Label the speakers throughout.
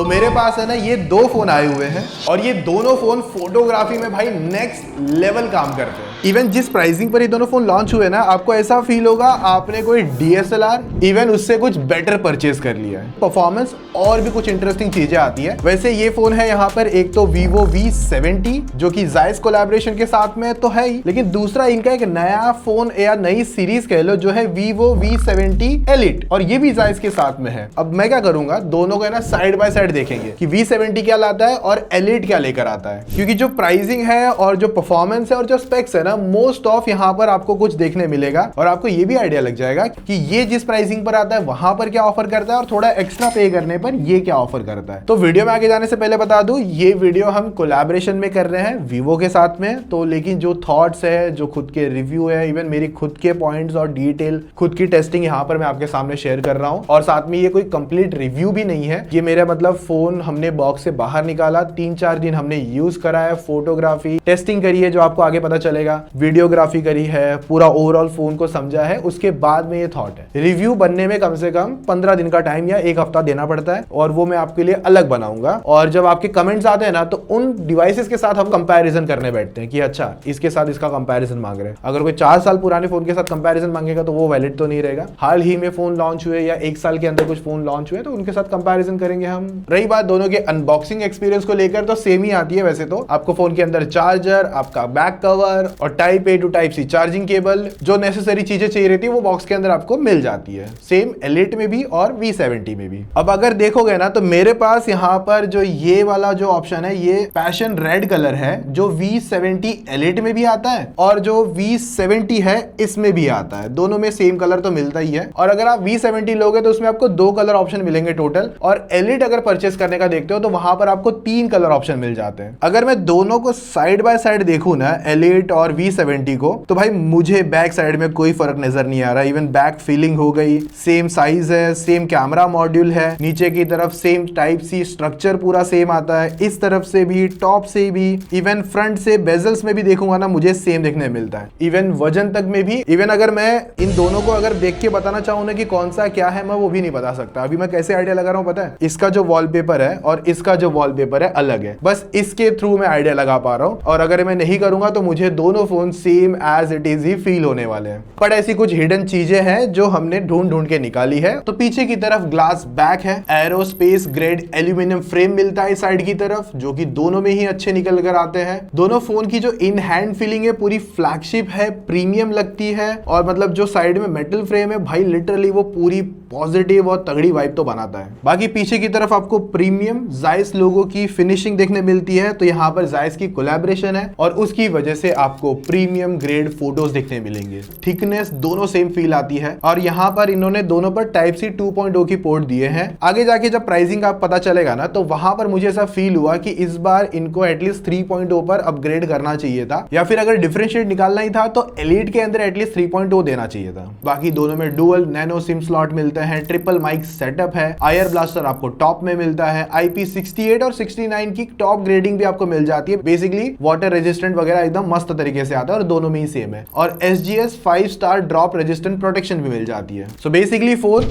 Speaker 1: तो मेरे पास है ना ये दो फोन आए हुए हैं और ये दोनों फोन फोटोग्राफी में भाई नेक्स्ट लेवल काम करते हैं। इवन जिस प्राइसिंग पर ये दोनों फोन लॉन्च हुए ना, आपको ऐसा फील होगा आपने कोई DSLR इवन उससे कुछ बेटर परचेज कर लिया है। परफॉर्मेंस और भी कुछ इंटरेस्टिंग चीजें आती है। वैसे ये फोन है यहाँ पर एक तो Vivo V70 जो कि जायस कोलैबोरेशन के साथ में तो है ही, लेकिन दूसरा इनका एक नया फोन या नई सीरीज कह लो जो है Vivo V70 Elite और ये भी जायस के साथ में है। अब मैं क्या करूंगा, दोनों को है ना साइड बाय साइड देखेंगे कि V70 क्या लाता है और Elite क्या लेकर आता है, क्योंकि जो प्राइसिंग है और जो परफॉर्मेंस है और जो स्पेक्स है ना, मोस्ट ऑफ यहाँ पर आपको कुछ देखने मिलेगा और आपको ये भी आइडिया लग जाएगा कि ये जिस प्राइसिंग पर आता है वहां पर क्या ऑफर करता है और थोड़ा एक्स्ट्रा पे करने पर ये क्या ऑफर करता है। तो वीडियो में आगे जाने से पहले बता दूं, ये वीडियो हम कोलैबोरेशन में कर रहे हैं Vivo के साथ में, तो लेकिन जो थॉट्स है, जो खुद के रिव्यू है, इवन मेरी खुद के पॉइंट्स और डिटेल खुद की टेस्टिंग यहाँ पर मैं आपके सामने शेयर कर रहा हूँ। और साथ में ये कोई कंप्लीट रिव्यू भी नहीं है, ये मेरा मतलब फोन हमने बॉक्स से बाहर निकाला, 3-4 दिन हमने यूज करा है, फोटोग्राफी टेस्टिंग करी है जो आपको आगे पता चलेगा, वीडियोग्राफी करी है, पूरा ओवरऑल फोन को समझा है, उसके बाद में ये थॉट है। रिव्यू बनने में कम से कम 15 दिन का टाइम या 1 हफ्ता देना पड़ता है और वो मैं आपके लिए अलग बनाऊंगा। और जब आपके कमेंट्स आते हैं ना, तो उन डिवाइसेस के साथ हम कंपैरिजन करने बैठते हैं कि अच्छा इसके साथ इसका कंपैरिजन मांग रहे हैं। अगर कोई 4 साल पुराने फोन के साथ कंपैरिजन मांगेगा तो वो वैलिड तो नहीं रहेगा। हाल ही में फोन लॉन्च हुए या 1 साल के अंदर कुछ फोन लॉन्च हुए तो उनके साथ कंपैरिजन करेंगे हम। रही बात दोनों के अनबॉक्सिंग एक्सपीरियंस को लेकर, तो सेम ही आती है वैसे तो। आपको फोन के अंदर चार्जर, आपका बैक कवर और type A to type C charging cable, जो नेसेसरी चीजें चाहिए रहती है वो बॉक्स के अंदर आपको मिल जाती है, सेम Elite में भी और V70 में भी। अब अगर देखोगे ना, तो मेरे पास यहाँ पर जो ये वाला जो ऑप्शन है, ये पैशन रेड कलर है जो V70 Elite में भी आता है और जो V70 है इसमें भी आता है। दोनों में सेम कलर तो मिलता ही है। और अगर आप V70 लोगे तो उसमें आपको 2 कलर ऑप्शन मिलेंगे टोटल, और Elite अगर परचेस करने का देखते हो तो वहां पर आपको 3 कलर ऑप्शन मिल जाते हैं। अगर मैं दोनों को साइड बाय साइड देखूं ना, Elite और V70 को, तो भाई मुझे बैक साइड में कोई फर्क नजर नहीं आ रहा। इवन बैक फीलिंग हो गई, सेम साइज है, सेम कैमरा मॉड्यूल है, नीचे की तरफ सेम टाइप C स्ट्रक्चर पूरा सेम आता है, इस तरफ से भी, टॉप से भी, इवन फ्रंट से बेजल्स में भी देखूंगा ना, मुझे सेम देखने मिलता है। इवन वजन तक में भी, इवन अगर मैं इन दोनों को अगर देख के बताना चाहूँ ना कि कौन सा क्या है, मैं वो भी नहीं बता सकता। अभी मैं कैसे आइडिया लगा रहा हूँ पता है, इसका जो वॉलपेपर है और इसका जो वॉलपेपर है अलग है, बस इसके थ्रू मैं आइडिया लगा पा रहा हूँ। और अगर मैं नहीं करूंगा तो मुझे दोनों phone same as it is ही फील होने वाले हैं। पर ऐसी कुछ हिडन चीजें हैं जो हमने ढूंढ के निकाली है। तो पीछे की तरफ ग्लास बैक है, एरोस्पेस ग्रेड एल्यूमिनियम फ्रेम मिलता है साइड की तरफ, जो कि दोनों में ही अच्छे निकल कर आते हैं। दोनों फोन की जो इन हैंड फीलिंग है पूरी फ्लैगशिप है, प्रीमियम लगती है। और मतलब जो साइड में मेटल फ्रेम है भाई, लिटरली वो पूरी पॉजिटिव और तगड़ी वाइब तो बनाता है। बाकी पीछे की तरफ आपको प्रीमियम जायस लोगो की फिनिशिंग देखने मिलती है, तो यहाँ पर जायस की कोलैबोरेशन है और उसकी वजह से आपको प्रीमियम ग्रेड फोटोज देखने मिलेंगे। थिकनेस दोनों सेम फील आती है और यहाँ पर इन्होंने दोनों पर टाइप C 2.0 की पोर्ट दिए हैं। आगे जाके जब प्राइसिंग आप पता चलेगा ना, तो वहां पर मुझे ऐसा फील हुआ कि इस बार इनको एटलीस्ट 3.0 पर अपग्रेड करना चाहिए था, या फिर अगर डिफरेंशिएट निकालना ही था तो Elite के अंदर एटलीस्ट 3.0 देना चाहिए था। बाकी दोनों में डुअल नैनो सिम स्लॉट मिलते हैं, ट्रिपल माइक सेटअप है, आयर ब्लास्टर आपको टॉप में मिलता है, IP68 और 69 की टॉप ग्रेडिंग भी आपको मिल जाती है। बेसिकली वाटर रेजिस्टेंट वगैरह एकदम मस्त तरीके से आता है और दोनों में ही सेम है। और SGS 5 star drop resistant protection भी मिल जाती है। सो बेसिकली फोन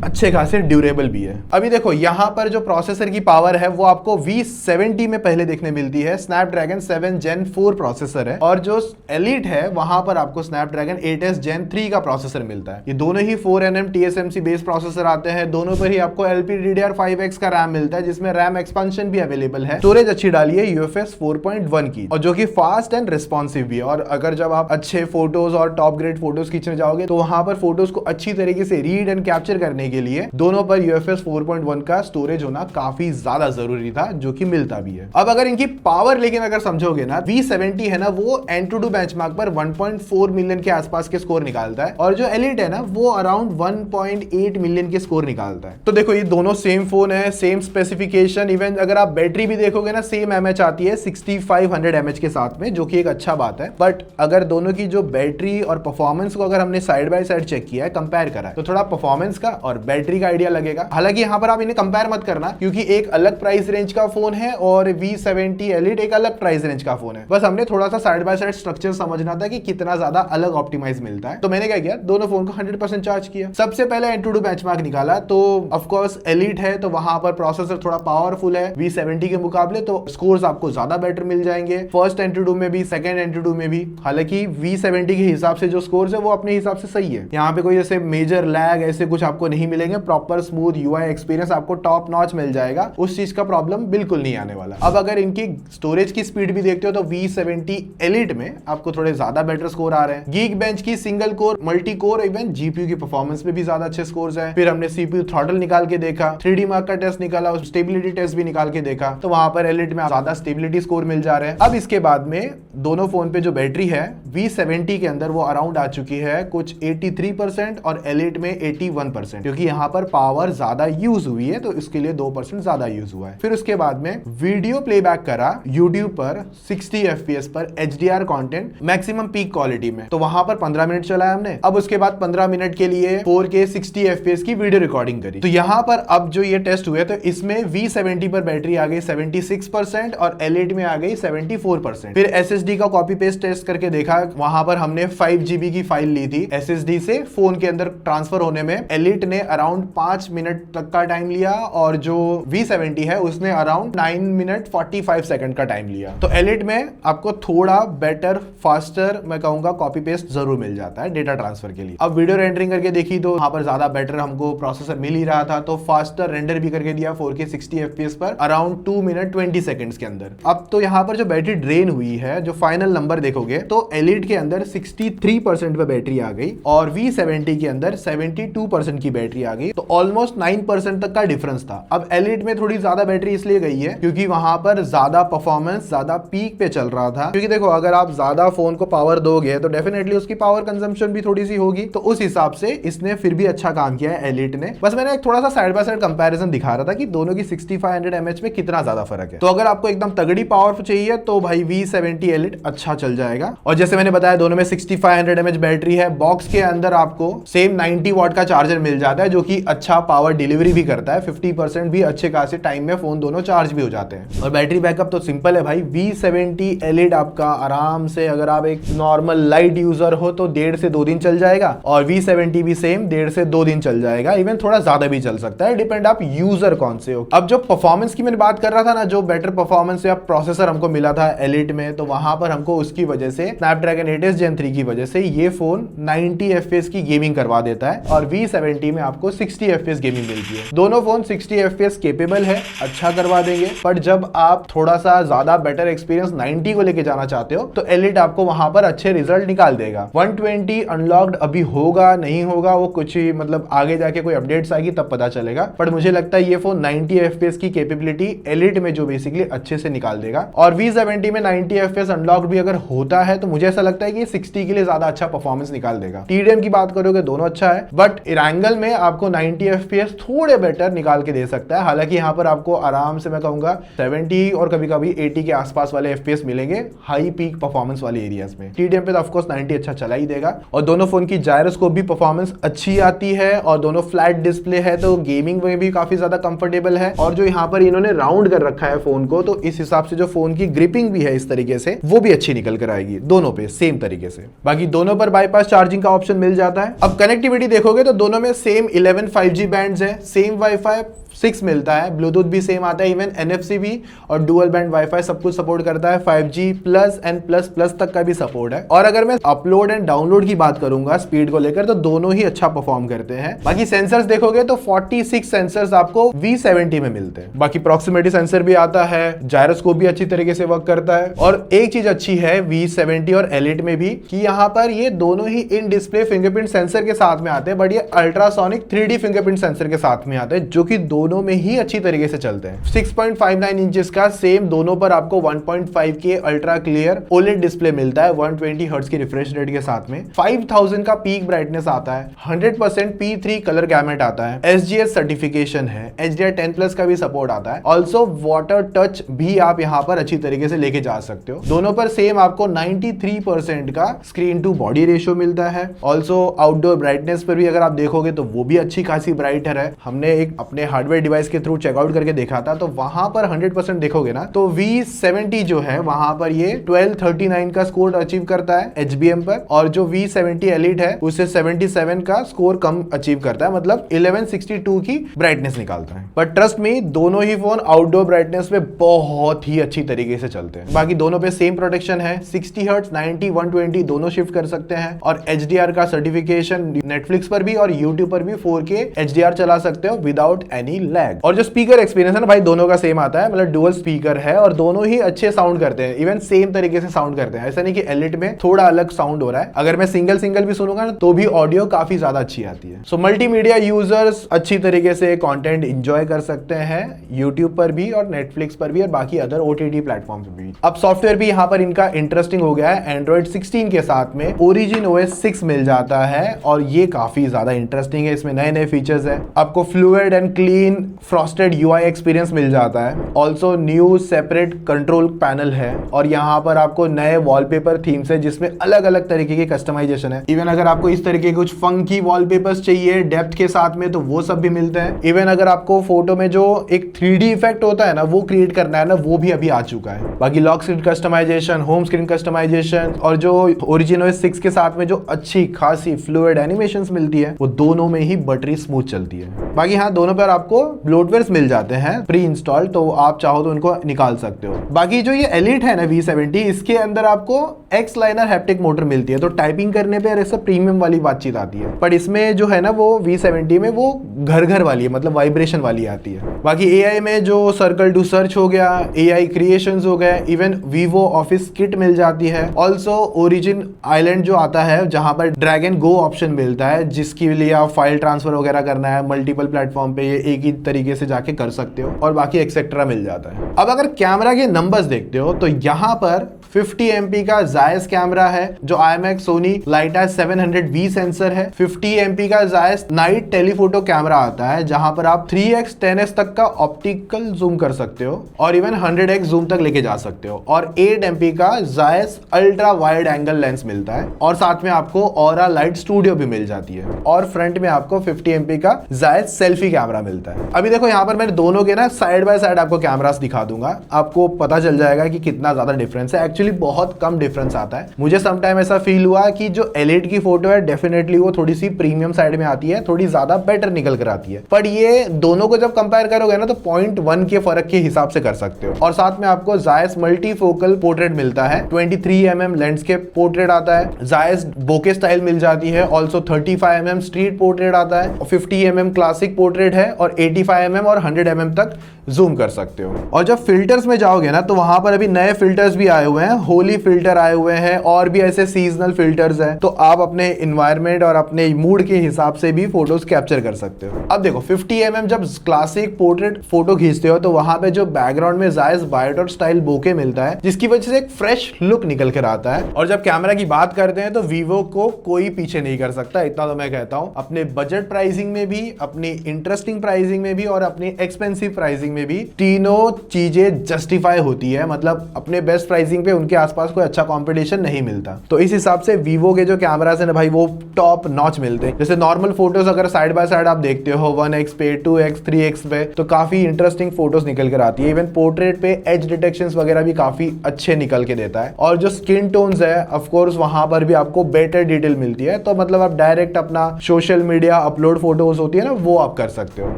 Speaker 1: अच्छे खासे ड्यूरेबल भी है। अभी देखो यहाँ पर जो प्रोसेसर की पावर है वो आपको V70 में पहले देखने मिलती है, स्नैपड्रैगन 7 Gen 4 प्रोसेसर है, और जो Elite है वहां पर आपको स्नैपड्रैगन 8s Gen 3 का प्रोसेसर मिलता है। ये दोनों ही 4nm TSMC बेस्ड प्रोसेसर आते हैं। दोनों पर ही आपको LPDDR5X का रैम मिलता है, जिसमें रैम एक्सपेंशन भी अवेलेबल है। स्टोरेज अच्छी डाली है UFS 4.1 की, और जो कि फास्ट एंड रिस्पॉन्सिव भी है। और अगर जब आप अच्छे फोटोज और टॉप ग्रेड फोटोज खींचने जाओगे तो वहां पर फोटोज को अच्छी तरीके से रीड एंड कैप्चर करने के लिए दोनों पर UFS 4.1 का स्टोरेज होना काफी ज्यादा जरूरी था, जो कि मिलता भी है। अब अगर इनकी पावर लेकिन अगर समझोगे ना, V70 है ना वो Antutu बेंचमार्क पर 1.4 मिलियन के आसपास के स्कोर निकालता है, और जो Elite है ना वो अराउंड 1.8 मिलियन के स्कोर निकालता है। तो देखो ये दोनों सेम फोन है, सेम स्पेसिफिकेशन। इवन अगर आप बैटरी भी देखोगे ना, सेम mAh आती है 6500 mAh के साथ में, जो कि एक अच्छा बात है। बट अगर दोनों की जो बैटरी और परफॉर्मेंस को अगर हमने साइड बाय साइड चेक किया है, कंपेयर करा है, तो थोड़ा परफॉर्मेंस का और और बैटरी का आइडिया लगेगा। हालांकि यहाँ पर आप इन्हें कंपेयर मत करना, क्योंकि एक अलग प्राइस रेंज का फोन है और V70 Elite एक अलग प्राइस रेंज का फोन है। बस हमने थोड़ा सा साइड बाय साइड स्ट्रक्चर समझना था कि कितना ज्यादा अलग ऑप्टिमाइज मिलता है। तो मैंने क्या किया, दोनों फोन को 100% चार्ज किया। सबसे पहले Antutu बेंचमार्क निकाला, तो ऑफ कोर्स Elite है तो वहां पर प्रोसेसर थोड़ा पावरफुल है V70 के मुकाबले, तो स्कोर्स आपको ज्यादा बेटर मिल जाएंगे फर्स्ट Antutu में भी, सेकंड Antutu में भी। हालांकि V70 के हिसाब से जो स्कोर्स है वो अपने हिसाब से सही है, यहाँ पे कोई जैसे मेजर लैग ऐसे कुछ आपको नहीं मिलेंगे। प्रॉपर स्मूथ UI एक्सपीरियंस आपको टॉप नॉच मिल जाएगा, उस चीज का प्रॉब्लम बिल्कुल नहीं आने वाला। अब अगर इनकी स्टोरेज की स्पीड भी देखते हो तो V70 Elite में आपको थोड़े ज्यादा बेटर स्कोर आ रहे हैं। Geekbench की single core, multi core, even GPU की परफॉर्मेंस में भी ज्यादा अच्छे स्कोर्स हैं। फिर हमने CPU थ्रॉटल निकाल के देखा, 3D मार्क का टेस्ट निकाला, स्टेबिलिटी टेस्ट भी निकाल के देखा, तो वहां पर Elite में ज्यादा स्टेबिलिटी स्कोर मिल जा रहे हैं। अब इसके बाद में दोनों फोन पे जो बैटरी है V70 के अंदर वो अराउंड आ चुकी है कुछ 83% और Elite में 81%, क्योंकि यहाँ पर पावर ज्यादा यूज हुई है तो इसके लिए 2% ज्यादा यूज हुआ है। फिर उसके बाद में वीडियो प्लेबैक करा YouTube पर 60 FPS पर HDR content maximum peak quality में, तो वहां पर 15 मिनट चलाया हमने। अब उसके बाद 15 मिनट के लिए 4K 60 FPS की वीडियो रिकॉर्डिंग करी। तो यहाँ पर अब जो ये टेस्ट हुए तो इसमें V70 पर बैटरी आ गई 76% और Elite में आ गई 74%। फिर SSD का कॉपी पेस्ट टेस्ट करके देखा, वहां पर हमने 5GB की फाइल ली थी SSD से फोन के अंदर ट्रांसफर होने में Elite ने अराउंड 5 मिनट तक का टाइम लिया और जो V70 है उसने अराउंड 9 मिनट 45 सेकंड का टाइम लिया। तो Elite में आपको थोड़ा बेटर, फास्टर मैं कहूंगा कॉपी पेस्ट जरूर मिल जाता है डेटा ट्रांसफर के लिए। अब वीडियो रेंडरिंग करके देखी तो वहां पर ज्यादा बेटर हमको प्रोसेसर मिल ही रहा था, तो फास्टर रेंडर भी करके दिया 4K 60 FPS पर अराउंड 2 मिनट 20 सेकंड्स के अंदर। अब तो यहाँ पर जो बैटरी ड्रेन हुई है, जो फाइनल नंबर देखोगे तो Elite के अंदर 63% पे बैटरी आ गई और V70 के अंदर 72% की बैटरी आ गई, तो ऑलमोस्ट 9% तक का डिफरेंस था। अब Elite में थोड़ी ज्यादा बैटरी इसलिए गई है क्योंकि वहां पर ज्यादा परफॉर्मेंस ज्यादा पीक पे चल रहा था। क्योंकि देखो अगर आप ज्यादा फोन को पावर दोगे तो डेफिनेटली उसकी पावर कंजम्पशन भी थोड़ी सी होगी, तो उस हिसाब से इसने फिर भी अच्छा काम किया है Elite ने। बस मैंने एक थोड़ा सा साइड बाय साइड कंपैरिजन दिखा रहा था कि दोनों की 6500 mAh में कितना ज्यादा फर्क है। तो अगर आपको एकदम तगड़ी पावर चाहिए तो भाई V70 Elite अच्छा चल जाएगा। और जैसे मैंने बताया दोनों में 6500 mAh बैटरी है। बॉक्स के अंदर आपको सेम 90 वॉट का चार्जर मिल जाता है जो कि अच्छा पावर डिलीवरी भी करता है। 50% भी अच्छे खासे टाइम में फोन दोनों चार्ज भी हो जाते हैं। और बैटरी बैकअप तो सिंपल है भाई, V70 Elite आपका आराम से, अगर आप एक नॉर्मल लाइट यूजर हो तो 1.5 से 2 दिन चल जाएगा और V70 भी सेम 1.5 से 2 दिन चल जाएगा, इवन थोड़ा ज्यादा भी चल सकता है, डिपेंड आप यूजर कौन से हो। अब जो परफॉर्मेंस की मैंने बात कर रहा था ना, जो बेटर परफॉर्मेंस या प्रोसेसर हमको मिला था Elite में, तो वहां पर हमको उसकी वजह से Snapdragon 8s Gen 3 की वजह से ये फोन 90 FPS की गेमिंग करवा देता है और V70 में आपको 60 FPS गेमिंग मिलती है। दोनों फोन 60 FPS केपेबल है, अच्छा करवा देंगे। बट जब आप थोड़ा सा ज्यादा बेटर एक्सपीरियंस 90 को लेके जाना चाहते हो तो Elite आपको वहां पर अच्छे रिजल्ट निकाल देगा। 120 अनलॉक्ड अभी होगा नहीं होगा वो कुछ ही मतलब आगे जाके कोई अपडेट्स आएगी तब पता चलेगा, बट मुझे लगता है ये फोन 90 FPS की कैपेबिलिटी Elite में जो बेसिकली अच्छे से निकाल देगा। और V70 में 90 FPS अनलॉक्ड भी अगर होता है तो मुझे ऐसा लगता है कि 60 के लिए ज्यादा अच्छा परफॉर्मेंस निकाल देगा। TDM की बात करोगे दोनों अच्छा है, बट इरेंगल में आपको 90 FPS थोड़े बेटर निकाल के दे सकता है। हालांकि यहाँ पर आपको आराम से मैं कहूंगा 70 और कभी कभी 80 के आसपास वाले FPS मिलेंगे हाई पीक परफॉर्मेंस वाले एरियाज में। TDM पे तो ऑफ कोर्स 90 अच्छा चला ही देगा। और दोनों फोन की जायरोस्कोप भी परफॉर्मेंस अच्छी आती है और दोनों फ्लैट डिस्प्ले है तो गेमिंग में भी काफी ज्यादा कंफर्टेबल है। और जो यहाँ पर इन्होंने राउंड कर रखा है फोन को, तो इस हिसाब से जो फोन की ग्रिपिंग भी है इस तरीके से वो भी अच्छी निकल कर आएगी दोनों पे सेम तरीके से। बाकी दोनों पर बाईपास चार्जिंग का ऑप्शन मिल जाता है। अब कनेक्टिविटी देखोगे तो दोनों में सेम 11 5G बैंड्स है, सेम वाईफाई 6 मिलता है, ब्लूटूथ भी सेम आता है, इवन NFC भी और डुअल बैंड वाईफाई सब कुछ सपोर्ट करता है। 5G plus and plus plus तक का भी सपोर्ट है। और अगर मैं अपलोड एंड डाउनलोड की बात करूंगा स्पीड को लेकर तो दोनों ही अच्छा परफॉर्म करते हैं। बाकी सेंसर्स देखोगे तो 46 सेंसर्स आपको V70 में मिलते हैं। बाकी प्रॉक्सिमिटी सेंसर भी आता है, जायरोस्कोप भी अच्छी तरीके से वर्क करता है। और एक चीज अच्छी है V70 और Elite में भी कि यहाँ पर ये दोनों ही इन डिस्प्ले फिंगरप्रिंट सेंसर के साथ में आते हैं, बट ये अल्ट्रासोनिक 3D फिंगरप्रिंट सेंसर के साथ में आते हैं, जो कि दोनों दोनों में ही अच्छी तरीके से चलते हैं। 6.59 इंचेस का सेम दोनों पर आपको 1.5K ultra clear OLED display मिलता है 120 हर्ट्ज की रिफ्रेश रेट के साथ में। 5000 का पीक ब्राइटनेस आता है, 100% P3 कलर गैमेट आता है, SGS सर्टिफिकेशन है, HDR10+ का भी सपोर्ट आता है। ऑल्सो वाटर टच भी आप यहाँ पर अच्छी तरीके से लेके जा सकते हो। दोनों पर सेम आपको 93% का स्क्रीन टू बॉडी रेशियो मिलता है। ऑल्सो आउटडोर ब्राइटनेस पर भी अगर आप देखोगे तो वो भी अच्छी खासी ब्राइटर है। हमने एक अपने हार्डवेयर डिवाइस के थ्रू चेकआउट करके देखा था, तो वहां पर 100% देखोगे ना तो V70 जो है वहां पर ये 1239 का स्कोर अचीव करता है HBM पर, और जो V70 Elite है उसे 77 का स्कोर कम अचीव करता है, मतलब 1162 की ब्राइटनेस निकालता है। बट ट्रस्ट मी, दोनों ही फोन आउटडोर ब्राइटनेस पे बहुत ही अच्छी तरीके से चलते हैं। बाकी दोनों पे सेम प्रोटेक्शन है, 60 हर्ट्ज 90 120 दोनों शिफ्ट कर सकते हैं, और HDR का सर्टिफिकेशन नेटफ्लिक्स पर भी और YouTube पर भी 4K HDR चला सकते हो विदाउट एनी लैग। और जो स्पीकर एक्सपीरियंस है ना भाई, दोनों का सेम आता है, मतलब डुअल स्पीकर है और दोनों ही अच्छे साउंड करते हैं, इवन सेम तरीके से साउंड करते हैं। ऐसा नहीं कि एलिट में थोड़ा अलग साउंड हो रहा है, अगर मैं सिंगल भी सुनूंगा ना तो भी ऑडियो काफी ज्यादा अच्छी आती है। सो मल्टीमीडिया यूजर्स अच्छी तरीके से कंटेंट एंजॉय कर सकते हैं YouTube पर भी और नेटफ्लिक्स पर भी और बाकी अदर OTT प्लेटफॉर्म पर भी। अब सॉफ्टवेयर भी यहाँ पर इनका इंटरेस्टिंग हो गया है, Android 16 के साथ में Origin OS 6 मिल जाता है, और ये काफी ज्यादा इंटरेस्टिंग है। इसमें नए नए फीचर्स है, आपको fluid and clean frosted UI experience मिल जाता है। Also new separate control panel है, और यहाँ पर आपको नए वॉलपेपर थीम्स है जिसमें अलग अलग तरीके की कस्टमाइजेशन है। इवन अगर आपको इस तरीके के कुछ फंकी वॉलपेपर्स चाहिए डेप्थ के साथ में तो वो सब भी मिलते हैं। इवन अगर आपको फोटो में जो एक 3D इफेक्ट होता है ना वो क्रिएट करना है ना, वो भी अभी आ चुका है। बाकी lock screen customisation, home screen customisation, और जो Origin OS 6 के साथ में जो अच्छी खासी फ्लूइड एनिमेशंस मिलती है वो दोनों में ही बटरी स्मूथ चलती है। बाकी हाँ, दोनों पर आपको ब्लोटवेयर्स मिल जाते हैं प्री इंस्टॉल, तो आप चाहो तो उनको निकाल सकते हो। बाकी जो ये Elite है ना V70, इसके अंदर आपको X लाइनर हैप्टिक मोटर मिलती है, तो टाइपिंग करने पे ऐसा प्रीमियम वाली बातचीत आती है। पर इसमें जो है ना वो V70 में वो घर वाली है, मतलब वाइब्रेशन वाली आती है। बाकी AI में जो सर्कल टू सर्च हो गया, AI क्रिएशंस हो गए, इवन Vivo ऑफिस किट मिल जाती है। ऑल्सो Origin आइलैंड जो आता है जहां पर ड्रैग एंड गो ऑप्शन मिलता है, जिसके लिए आप फाइल ट्रांसफर वगैरह करना है मल्टीपल प्लेटफॉर्म पे ये एक ही तरीके से जाके कर सकते हो, और बाकी एक्सेट्रा मिल जाता है। अब अगर कैमरा के नंबर्स देखते हो तो यहाँ पर 50 MP का जायस कैमरा है, जो IMX Sony Leica 700V sensor है। 50 MP का जायस नाइट टेलीफोटो कैमरा आता है, जहां पर आप 3x 10x तक का ऑप्टिकल जूम कर सकते हो और इवन 100x जूम तक लेके जा सकते हो। और 8 MP का Jais ultra wide angle lens मिलता है, और साथ में आपको ऑरा लाइट स्टूडियो भी मिल जाती है, और फ्रंट में आपको 50 MP का जायस सेल्फी कैमरा मिलता है। अभी देखो यहाँ पर मैंने दोनों के ना साइड बाय साइड आपको कैमरास दिखा दूंगा, आपको पता चल जाएगा कि कितना ज्यादा डिफरेंस है। एक्चुअली बहुत कम डिफरेंस आता है। मुझे समटाइम ऐसा फील हुआ कि जो Elite की फोटो है डेफिनेटली वो थोड़ी सी प्रीमियम साइड में आती है, थोड़ी ज्यादा बेटर निकल कर आती है, पर ये दोनों को जब कंपेयर करोगे ना तो 0.1 के फर्क के हिसाब से कर सकते हो। और साथ में आपको जायस मल्टीफोकल पोर्ट्रेट मिलता है, 23mm लैंडस्केप पोर्ट्रेट आता है, जायस बोके स्टाइल मिल जाती है, ऑल्सो 35mm स्ट्रीट पोर्ट्रेट आता है, 50mm क्लासिक पोर्ट्रेट है, और 85mm और 100mm तक जूम कर सकते हो। और जब फिल्टर्स में जाओगे ना तो वहां पर अभी नए फिल्टर्स भी आए हुए हैं, होली फिल्टर आए हुए हैं, और भी ऐसे सीजनल फिल्टर्स हैं, तो आप अपने इन्वायरमेंट और अपने मूड के हिसाब से भी फोटोज कैप्चर कर सकते हो। अब देखो 50mm जब क्लासिक पोर्ट्रेट फोटो खींचते हो तो वहां पे जो बैकग्राउंड में जायस बायोडॉट स्टाइल बोके मिलता है, जिसकी वजह से एक फ्रेश लुक निकल कर आता है। और जब कैमरा की बात करते हैं तो वीवो को कोई पीछे नहीं कर सकता, इतना तो मैं कहता हूं। अपने बजट प्राइसिंग में भी, अपनी इंटरेस्टिंग प्राइसिंग में भी, और अपनी एक्सपेंसिव प्राइसिंग में भी तीनों चीजें जस्टिफाई होती है। मतलब अपने बेस्ट प्राइसिंग पे उनके आसपास कोई अच्छा कंपटीशन नहीं मिलता, तो इस हिसाब से वीवो के जो कैमरास है ना भाई वो टॉप नॉच मिलते हैं। जैसे नॉर्मल फोटोज अगर साइड बाय साइड आप देखते हो 1x पे, 2x, 3x पे, तो काफी इंटरेस्टिंग फोटोज निकल कर आती है। इवन पोर्ट्रेट पे एज डिटेक्शंस वगैरह भी काफी अच्छे निकल के देता है। और जो स्किन टोन्स है ऑफ कोर्स वहां पर भी आपको बेटर डिटेल मिलती है, तो मतलब आप डायरेक्ट अपना सोशल मीडिया अपलोड फोटोज होती है ना वो आप कर सकते हो।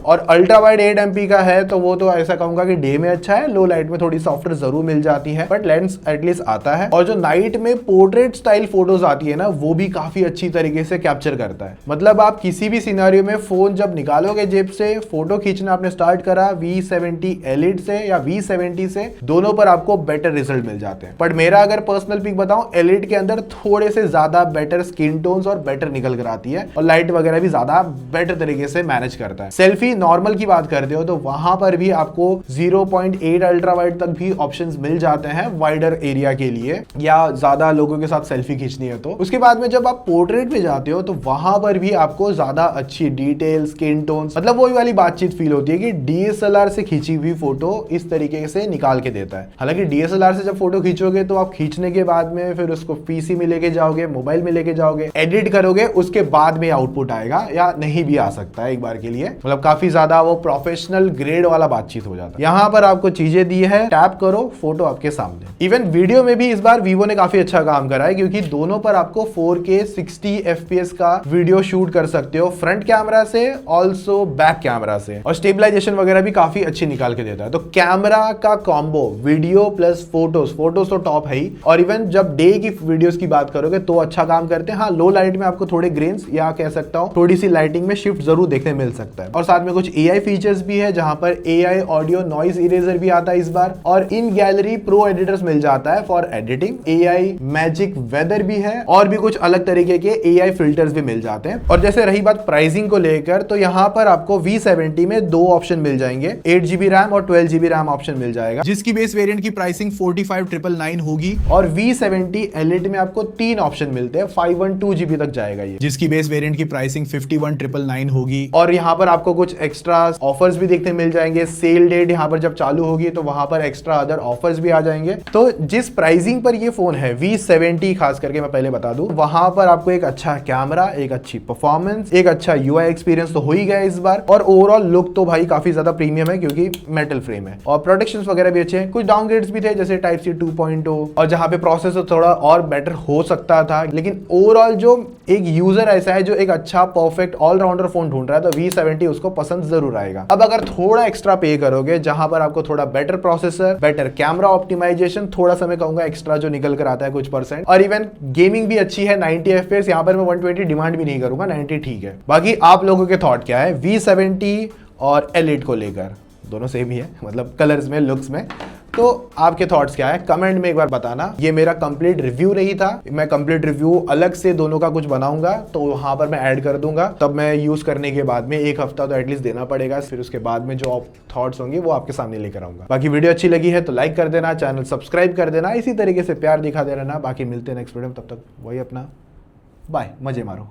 Speaker 1: और अल्ट्रा वाइड 8 MP का है, तो वो तो ऐसा कहूंगा कि डे में अच्छा है, लो लाइट में थोड़ी सॉफ्टवेयर जरूर मिल जाती है, बट लेंस एटलीस्ट आता है। और जो नाइट में पोर्ट्रेट स्टाइल फोटोज आती है ना वो भी काफी अच्छी तरीके से कैप्चर करता है। मतलब आप किसी भी सिनेरियो में फोन जब निकालोगे जेब से, फोटो खींचना आपने स्टार्ट करा V70 Elite से या V70 से, दोनों पर आपको बेटर रिजल्ट मिल जाते हैं। बट मेरा अगर पर्सनल पिक बताऊं, Elite के अंदर थोड़े से ज्यादा बेटर स्किन टोन्स और बेटर निकल कर आती है, और लाइट वगैरह भी ज्यादा बेटर तरीके से मैनेज करता है। सेल्फी नॉर्मल की बात करते हो तो वहां पर भी आपको 0.8 अल्ट्रा वाइड तक भी ऑप्शंस मिल जाते हैं वाइडर एरिया के लिए, या ज्यादा लोगों के साथ सेल्फी खींचनी है तो। उसके बाद में जब आप पोर्ट्रेट पे जाते हो तो वहां पर भी आपको ज्यादा अच्छी डिटेल, स्किन टोन, मतलब वही वाली बातचीत फील होती है कि डीएसएलआर से खींची हुई फोटो इस तरीके से निकाल के देता है। हालांकि डीएसएलआर से जब फोटो खींचोगे तो आप खींचने के बाद में फिर उसको पीसी में लेके जाओगे, मोबाइल में लेके जाओगे, एडिट करोगे, उसके बाद में आउटपुट आएगा या नहीं भी आ सकता है एक बार के लिए। मतलब काफी ज्यादा वो प्रोफेशनल ग्रेड वाला बातचीत हो जाता है। यहाँ पर आपको चीजें दी है, टैप करो, फोटो आपके सामने। इवन वीडियो में भी इस बार वीवो ने काफी अच्छा काम करा है, क्योंकि दोनों पर आपको 4K 60 FPS का वीडियो शूट कर सकते हो, फ्रंट कैमरा से ऑल्सो बैक कैमरा से, और स्टेबलाइजेशन वगैरह भी काफी अच्छी निकाल के देता है। तो कैमरा का कॉम्बो वीडियो प्लस फोटोज तो टॉप है ही। और इवन जब डे की वीडियोस की बात करोगे तो अच्छा काम करते हैं। हाँ, लो लाइट में आपको थोड़े ग्रेन्स या कह सकता हूँ थोड़ी सी लाइटिंग में शिफ्ट जरूर देखने मिल सकता है। और साथ में कुछ AI फीचर्स भी है, जहां पर AI ऑडियो नॉइज इरेजर भी आता है इस बार, और इन गैलरी प्रो एडिटर्स मिल जाता है for editing. AI magic weather भी है, और भी कुछ अलग तरीके के AI फिल्टर्स भी मिल जाते हैं। और जैसे रही बात प्राइसिंग को लेकर, तो यहाँ पर आपको V70 में 2 ऑप्शन मिल जाएंगे, 8GB रैम और 12GB रैम ऑप्शन मिल जाएगा, जिसकी बेस वेरिएंट की प्राइसिंग 45,999 होगी। और V70 Elite में आपको 3 ऑप्शन मिलते हैं, 512GB तक जाएगा ये, जिसकी बेस वेरिएंट की प्राइसिंग 51,999 होगी। और यहाँ पर आपको कुछ एक्स्ट्रा ऑफर्स भी देखने मिल जाएंगे। सेल डेट यहाँ पर जब चालू होगी तो वहां पर एक्स्ट्रा अदर ऑफर्स भी आ जाएंगे। तो जिस प्राइसिंग पर ये फोन है V70, खास करके मैं पहले बता दूं, वहां पर आपको एक अच्छा कैमरा, एक अच्छी परफॉर्मेंस, एक अच्छा UI एक्सपीरियंस तो हो ही गया इस बार, और ओवरऑल लुक तो भाई काफी ज्यादा प्रीमियम है क्योंकि मेटल फ्रेम है, और प्रोटेक्शन वगैरह भी अच्छे हैं। कुछ डाउनग्रेड्स भी थे जैसे Type-C 2.0, और जहां पे प्रोसेसर थोड़ा और बेटर हो सकता था, लेकिन ओवरऑल जो एक यूजर ऐसा है जो एक अच्छा परफेक्ट ऑलराउंडर फोन ढूंढ रहा है तो V70 उसको पसंद जरूर आएगा। अब अगर थोड़ा एक्स्ट्रा पे करोगे, जहां पर आपको थोड़ा better processor, better camera optimisation, थोड़ा सा मैं कहूंगा एक्स्ट्रा जो निकल कर आता है कुछ %, और इवन गेमिंग भी अच्छी है 90 FPS, यहां पर मैं 120 डिमांड भी नहीं करूंगा, 90 ठीक है। बाकी आप लोगों के थॉट क्या है V70 और Elite को लेकर? दोनों सेम ही है, मतलब कलर्स में, लुक्स में। तो आपके थॉट्स क्या है कमेंट में एक बार बताना। ये मेरा कंप्लीट रिव्यू नहीं था, मैं कंप्लीट रिव्यू अलग से दोनों का कुछ बनाऊंगा तो वहां पर मैं ऐड कर दूंगा, तब मैं यूज करने के बाद में 1 हफ्ता तो एटलीस्ट देना पड़ेगा, फिर उसके बाद में जो थॉट्स होंगे वो आपके सामने लेकर आऊंगा। बाकी वीडियो अच्छी लगी है तो लाइक कर देना, चैनल सब्सक्राइब कर देना, इसी तरीके से प्यार दिखा दे रहना। बाकी मिलते हैं नेक्स्ट वीडियो में, तब तक वही अपना बाय, मजे मारो।